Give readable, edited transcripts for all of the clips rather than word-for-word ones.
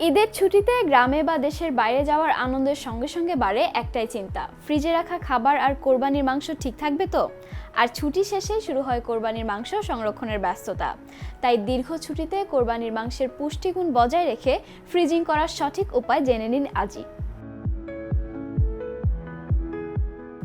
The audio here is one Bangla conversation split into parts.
ঈদের ছুটিতে গ্রামে বা দেশের বাইরে যাওয়ার আনন্দের সঙ্গে সঙ্গে বাড়ে একটাই চিন্তা, ফ্রিজে রাখা খাবার আর কোরবানির মাংস ঠিক থাকবে তো। আর ছুটি শেষে শুরু হয় কোরবানির মাংস সংরক্ষণের ব্যস্ততা। তাই দীর্ঘ ছুটিতে কোরবানির মাংসের পুষ্টিগুণ বজায় রেখে ফ্রিজিং করার সঠিক উপায় জেনে নিন আজই।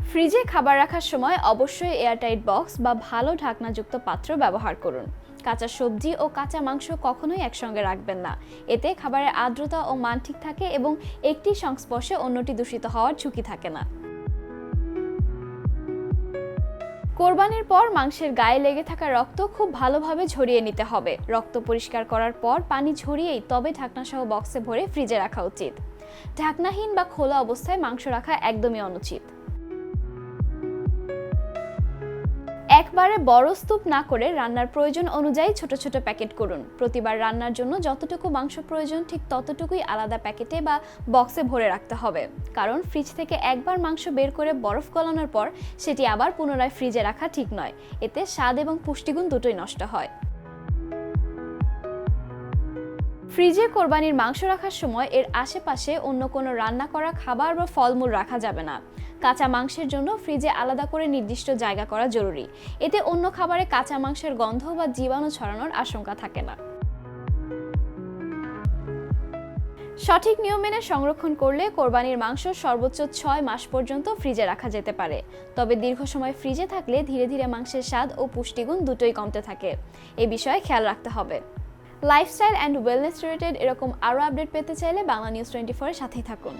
ফ্রিজে খাবার রাখার সময় অবশ্যই এয়ারটাইট বক্স বা ভালো ঢাকনাযুক্ত পাত্র ব্যবহার করুন। কাঁচা সবজি ও কাঁচা মাংস কখনোই একসঙ্গে রাখবেন না, এতে খাবারের আর্দ্রতা ও মান ঠিক থাকে এবং একটি সংস্পর্শে অন্যটি দূষিত হওয়ার ঝুঁকি থাকে না। কোরবানির পর মাংসের গায়ে লেগে থাকা রক্ত খুব ভালোভাবে ঝরিয়ে নিতে হবে। রক্ত পরিষ্কার করার পর পানি ঝরিয়েই তবে ঢাকনাসহ বক্সে ভরে ফ্রিজে রাখা উচিত। ঢাকনাহীন বা খোলা অবস্থায় মাংস রাখা একদমই অনুচিত। একবারে বড় স্তূপ না করে রান্নার প্রয়োজন অনুযায়ী ছোট ছোট প্যাকেট করুন। প্রতিবার রান্নার জন্য যতটুকু মাংস প্রয়োজন ঠিক ততটুকুই আলাদা প্যাকেটে বা বক্সে ভরে রাখতে হবে, কারণ ফ্রিজ থেকে একবার মাংস বের করে বরফ গলানোর পর সেটি আবার পুনরায় ফ্রিজে রাখা ঠিক নয়, এতে স্বাদ এবং পুষ্টিগুণ দুটোই নষ্ট হয়। ফ্রিজে কোরবানির মাংস রাখার সময় এর আশেপাশে অন্য কোনো রান্না করা খাবার বা ফলমূল রাখা যাবে না। কাঁচা মাংসের জন্য ফ্রিজে আলাদা করে নির্দিষ্ট জায়গা করা জরুরি, এতে অন্য খাবারে কাঁচা মাংসের গন্ধ বা জীবাণু ছড়ানোর আশঙ্কা থাকে না। সঠিক নিয়ম মেনে সংরক্ষণ করলে কোরবানির মাংস সর্বোচ্চ 6 মাস পর্যন্ত ফ্রিজে রাখা যেতে পারে। তবে দীর্ঘ সময় ফ্রিজে থাকলে ধীরে ধীরে মাংসের স্বাদ ও পুষ্টিগুণ দুটোই কমতে থাকে, এ বিষয়ে খেয়াল রাখতে হবে। লাইফস্টাইল অ্যান্ড ওয়েলনেস রিলেটেড এরকম আরও আপডেট পেতে চাইলে বাংলা নিউজ 24 এর সাথেই থাকুন।